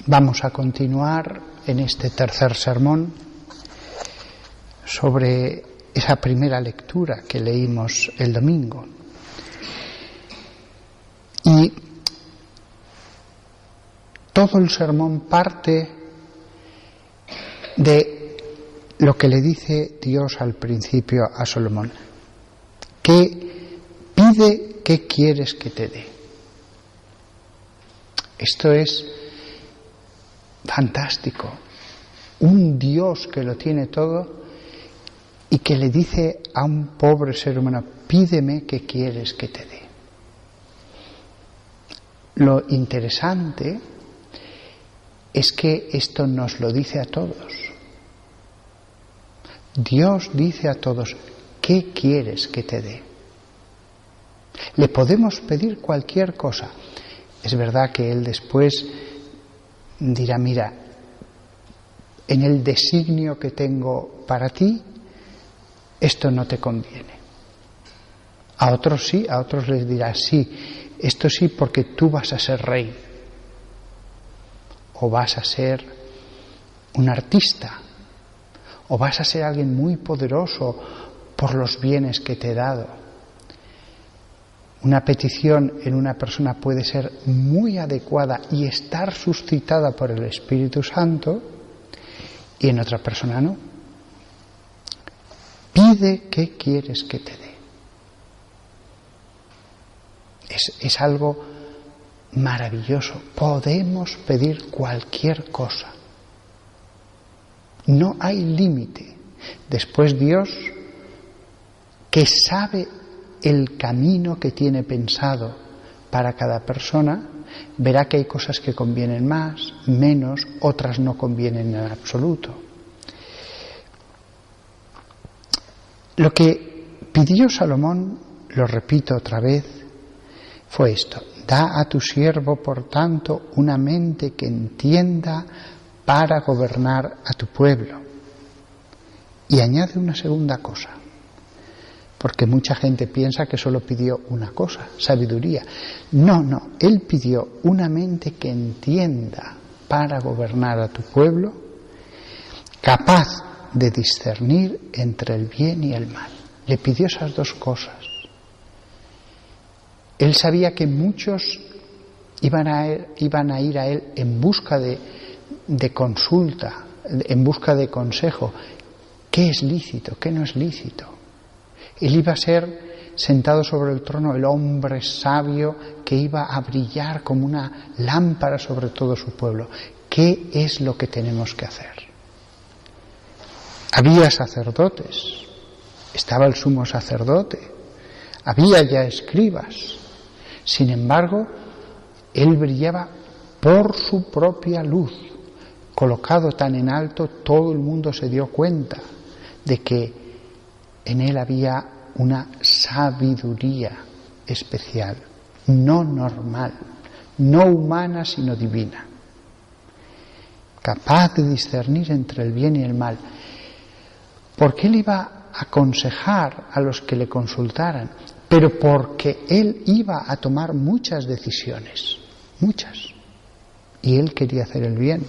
Vamos a continuar en este tercer sermón sobre esa primera lectura que leímos el domingo. Y todo el sermón parte de lo que le dice Dios al principio a Salomón, que pide qué quieres que te dé. Esto es fantástico. Un Dios que lo tiene todo y que le dice a un pobre ser humano, pídeme qué quieres que te dé. Lo interesante es que esto nos lo dice a todos. Dios dice a todos, ¿qué quieres que te dé? Le podemos pedir cualquier cosa. Es verdad que Él después dirá, mira, en el designio que tengo para ti, esto no te conviene. A otros sí, a otros les dirá, sí, esto sí porque tú vas a ser rey, o vas a ser un artista, o vas a ser alguien muy poderoso por los bienes que te he dado. Una petición en una persona puede ser muy adecuada y estar suscitada por el Espíritu Santo, y en otra persona no. Pide qué quieres que te dé. Es algo maravilloso. Podemos pedir cualquier cosa. No hay límite. Después Dios, que sabe el camino que tiene pensado para cada persona, verá que hay cosas que convienen más, menos, otras no convienen en absoluto. Lo que pidió Salomón, lo repito otra vez, fue esto: da a tu siervo, por tanto, una mente que entienda para gobernar a tu pueblo. Y añade una segunda cosa, porque mucha gente piensa que solo pidió una cosa, sabiduría. No, él pidió una mente que entienda para gobernar a tu pueblo, capaz de discernir entre el bien y el mal. Le pidió esas dos cosas. Él sabía que muchos iban a ir a él en busca de consulta, en busca de consejo. ¿Qué es lícito? ¿Qué no es lícito? Él iba a ser, sentado sobre el trono, el hombre sabio que iba a brillar como una lámpara sobre todo su pueblo. ¿Qué es lo que tenemos que hacer? Había sacerdotes, estaba el sumo sacerdote, había ya escribas. Sin embargo, él brillaba por su propia luz. Colocado tan en alto, todo el mundo se dio cuenta de que en él había una sabiduría especial, no normal, no humana sino divina, capaz de discernir entre el bien y el mal, porque él iba a aconsejar a los que le consultaran, pero porque él iba a tomar muchas decisiones, muchas, y él quería hacer el bien,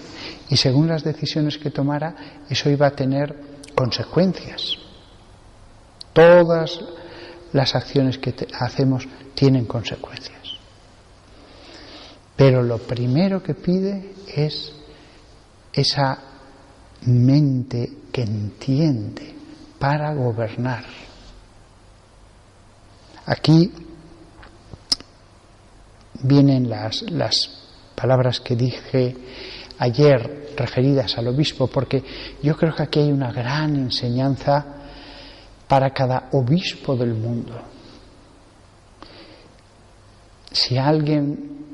y según las decisiones que tomara, eso iba a tener consecuencias. Todas las acciones que hacemos tienen consecuencias. Pero lo primero que pide es esa mente que entiende para gobernar. Aquí vienen las palabras que dije ayer referidas al obispo, porque yo creo que aquí hay una gran enseñanza para cada obispo del mundo. Si alguien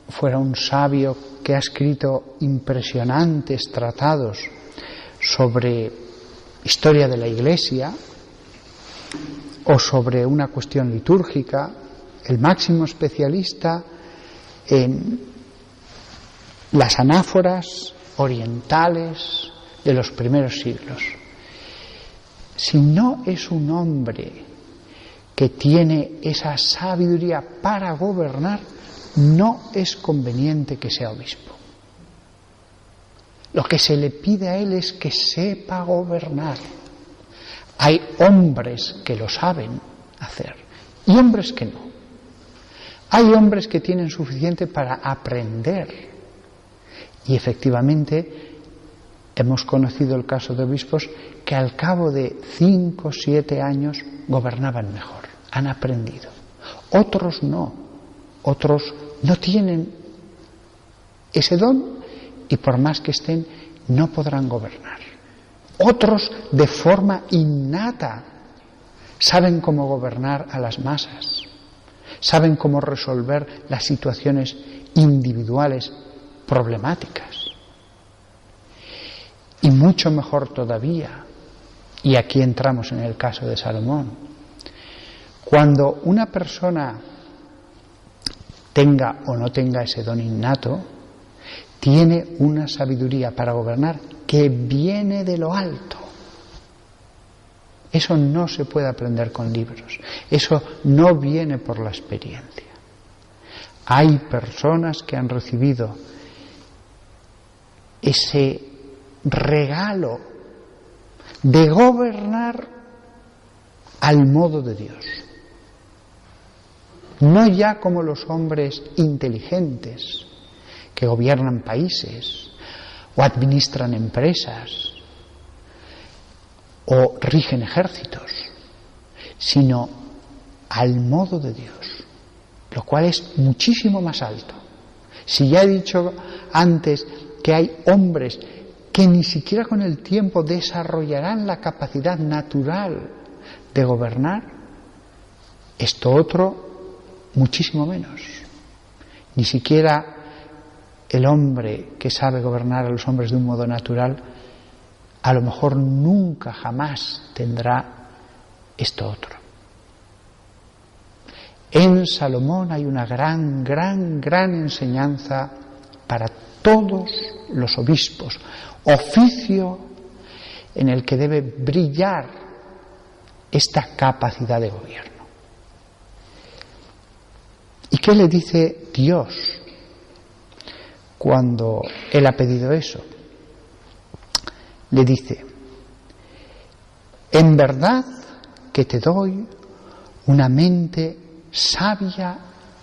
fuera un sabio que ha escrito impresionantes tratados sobre historia de la Iglesia o sobre una cuestión litúrgica, el máximo especialista en las anáforas orientales de los primeros siglos, si no es un hombre que tiene esa sabiduría para gobernar, no es conveniente que sea obispo. Lo que se le pide a él es que sepa gobernar. Hay hombres que lo saben hacer y hombres que no. Hay hombres que tienen suficiente para aprender y efectivamente hemos conocido el caso de obispos que al cabo de 5 o 7 años gobernaban mejor, han aprendido. Otros no, otros no tienen ese don y por más que estén no podrán gobernar. Otros de forma innata saben cómo gobernar a las masas, saben cómo resolver las situaciones individuales problemáticas. Y mucho mejor todavía, y aquí entramos en el caso de Salomón, cuando una persona tenga o no tenga ese don innato, tiene una sabiduría para gobernar que viene de lo alto. Eso no se puede aprender con libros, eso no viene por la experiencia. Hay personas que han recibido ese regalo de gobernar al modo de Dios. No ya como los hombres inteligentes que gobiernan países o administran empresas o rigen ejércitos, sino al modo de Dios, lo cual es muchísimo más alto. Si ya he dicho antes que hay hombres que ni siquiera con el tiempo desarrollarán la capacidad natural de gobernar, esto otro muchísimo menos. Ni siquiera el hombre que sabe gobernar a los hombres de un modo natural, a lo mejor nunca jamás tendrá esto otro. En Salomón hay una gran enseñanza para todos los obispos, oficio en el que debe brillar esta capacidad de gobierno. ¿Y qué le dice Dios cuando él ha pedido eso? Le dice: en verdad que te doy una mente sabia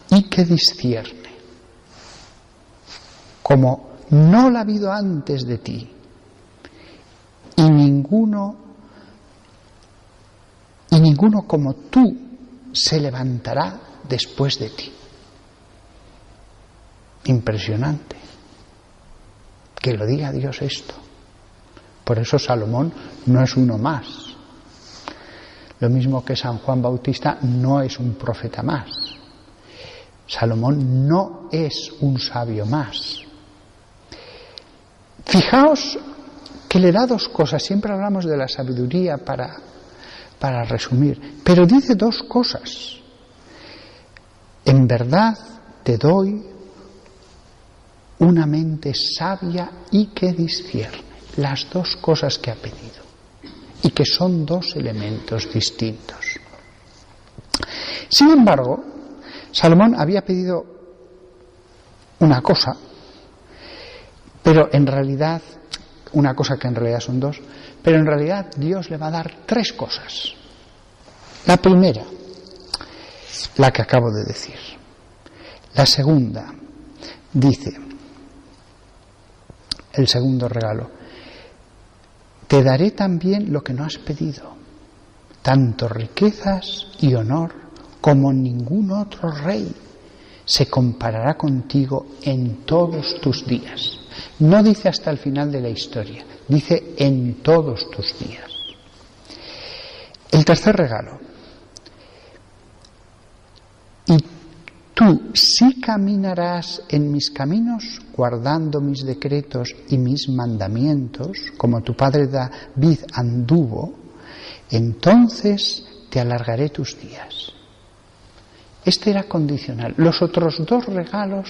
y que discierne, como no la ha habido antes de ti, y ninguno como tú se levantará después de ti. Impresionante que lo diga Dios esto. Por eso Salomón no es uno más. Lo mismo que San Juan Bautista no es un profeta más. Salomón no es un sabio más. Fijaos que le da dos cosas. Siempre hablamos de la sabiduría para resumir, pero dice dos cosas. En verdad te doy una mente sabia y que discierne. Las dos cosas que ha pedido y que son dos elementos distintos. Sin embargo, Salomón había pedido una cosa, pero en realidad, una cosa que en realidad son dos, pero en realidad Dios le va a dar tres cosas. La primera, la que acabo de decir. La segunda, dice, el segundo regalo: te daré también lo que no has pedido, tanto riquezas y honor como ningún otro rey se comparará contigo en todos tus días. No dice hasta el final de la historia, dice en todos tus días. El tercer regalo: y tú sí caminarás en mis caminos, guardando mis decretos y mis mandamientos, como tu padre David anduvo, entonces te alargaré tus días. Este era condicional. Los otros dos regalos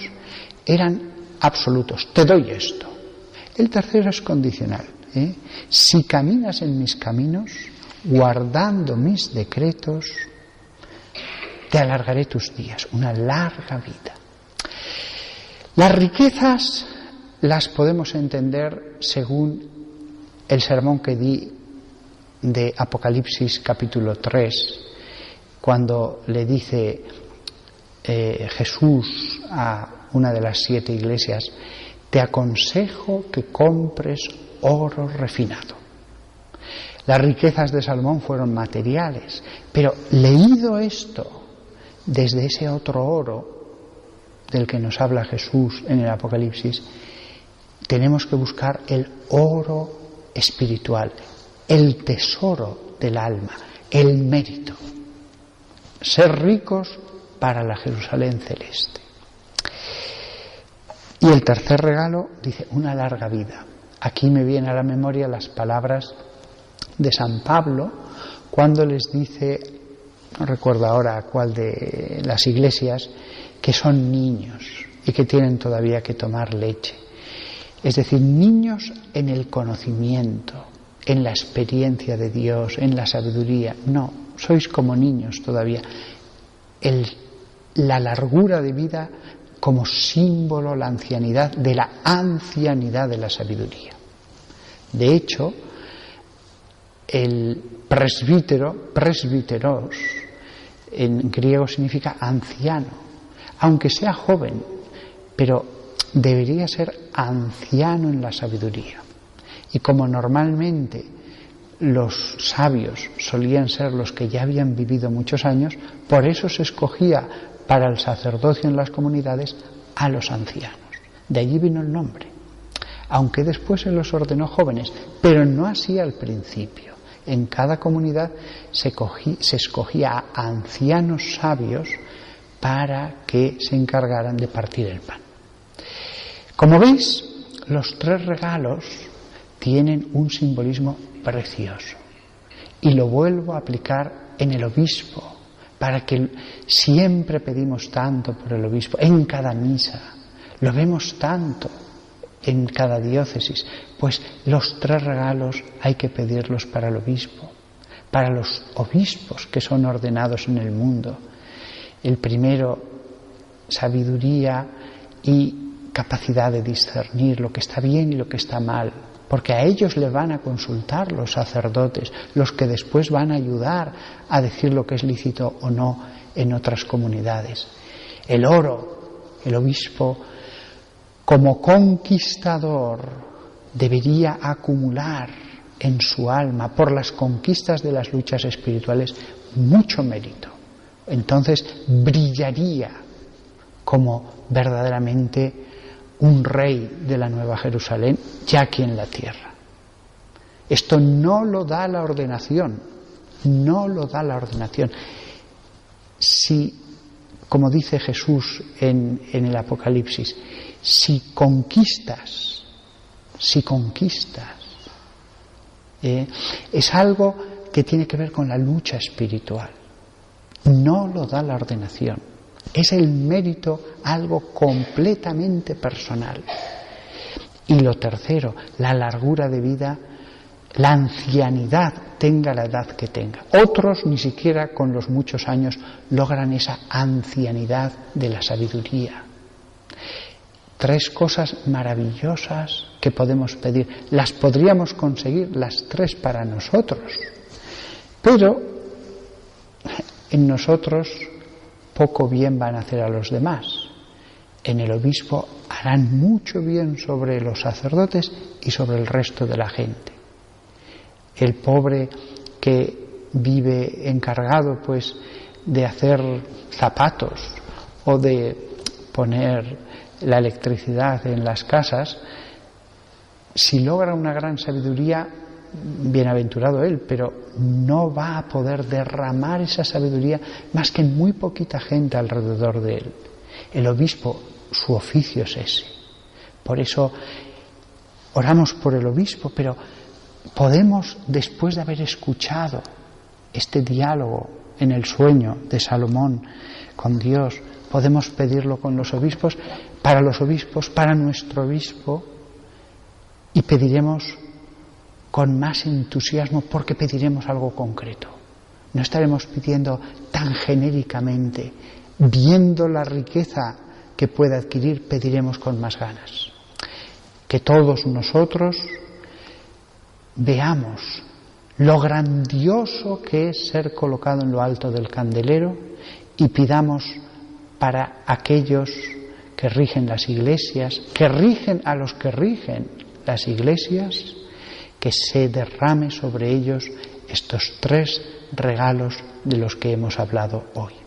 eran absolutos. Te doy esto. El tercero es condicional. Si caminas en mis caminos, guardando mis decretos, te alargaré tus días, una larga vida. Las riquezas las podemos entender según el sermón que di de Apocalipsis capítulo 3, cuando le dice Jesús a una de las 7 iglesias: te aconsejo que compres oro refinado. Las riquezas de Salomón fueron materiales, pero leído esto desde ese otro oro del que nos habla Jesús en el Apocalipsis, tenemos que buscar el oro espiritual, el tesoro del alma, el mérito. Ser ricos para la Jerusalén celeste. Y el tercer regalo dice: una larga vida. Aquí me vienen a la memoria las palabras de San Pablo cuando les dice, no recuerdo ahora cuál de las iglesias, que son niños y que tienen todavía que tomar leche. Es decir, niños en el conocimiento, en la experiencia de Dios, en la sabiduría. No, sois como niños todavía. La largura de vida como símbolo, la ancianidad, de la ancianidad de la sabiduría. De hecho, el presbíteros, en griego significa anciano, aunque sea joven, pero debería ser anciano en la sabiduría. Y como normalmente los sabios solían ser los que ya habían vivido muchos años, por eso se escogía para el sacerdocio en las comunidades a los ancianos. De allí vino el nombre, aunque después se los ordenó jóvenes, pero no así al principio. En cada comunidad se escogía a ancianos sabios para que se encargaran de partir el pan. Como veis, los 3 regalos tienen un simbolismo precioso. Y lo vuelvo a aplicar en el obispo, para que siempre pedimos tanto por el obispo, en cada misa, lo vemos tanto en cada diócesis. Pues los 3 regalos hay que pedirlos para el obispo, para los obispos que son ordenados en el mundo. El primero, sabiduría y capacidad de discernir lo que está bien y lo que está mal, porque a ellos le van a consultar los sacerdotes, los que después van a ayudar a decir lo que es lícito o no en otras comunidades. El oro, el obispo, como conquistador, debería acumular en su alma, por las conquistas de las luchas espirituales, mucho mérito. Entonces brillaría como verdaderamente un rey de la Nueva Jerusalén, ya aquí en la tierra. Esto no lo da la ordenación, no lo da la ordenación. Si, como dice Jesús en el Apocalipsis, si conquistas, es algo que tiene que ver con la lucha espiritual. No lo da la ordenación. Es el mérito algo completamente personal. Y lo tercero, la largura de vida, la ancianidad, tenga la edad que tenga. Otros ni siquiera con los muchos años logran esa ancianidad de la sabiduría. 3 cosas maravillosas que podemos pedir. Las podríamos conseguir las 3 para nosotros, pero en nosotros poco bien van a hacer a los demás. En el obispo harán mucho bien sobre los sacerdotes y sobre el resto de la gente. El pobre que vive encargado pues de hacer zapatos o de poner la electricidad en las casas, si logra una gran sabiduría, bienaventurado él, pero no va a poder derramar esa sabiduría más que en muy poquita gente alrededor de él. El obispo, su oficio es ese. Por eso oramos por el obispo, pero podemos, después de haber escuchado este diálogo en el sueño de Salomón con Dios, podemos pedirlo con los obispos, para nuestro obispo, y pediremos con más entusiasmo porque pediremos algo concreto. No estaremos pidiendo tan genéricamente. Viendo la riqueza que puede adquirir, pediremos con más ganas. que todos nosotros veamos lo grandioso que es ser colocado en lo alto del candelero y pidamos para aquellos que rigen las iglesias, que rigen a los que rigen las iglesias, que se derrame sobre ellos estos 3 regalos de los que hemos hablado hoy.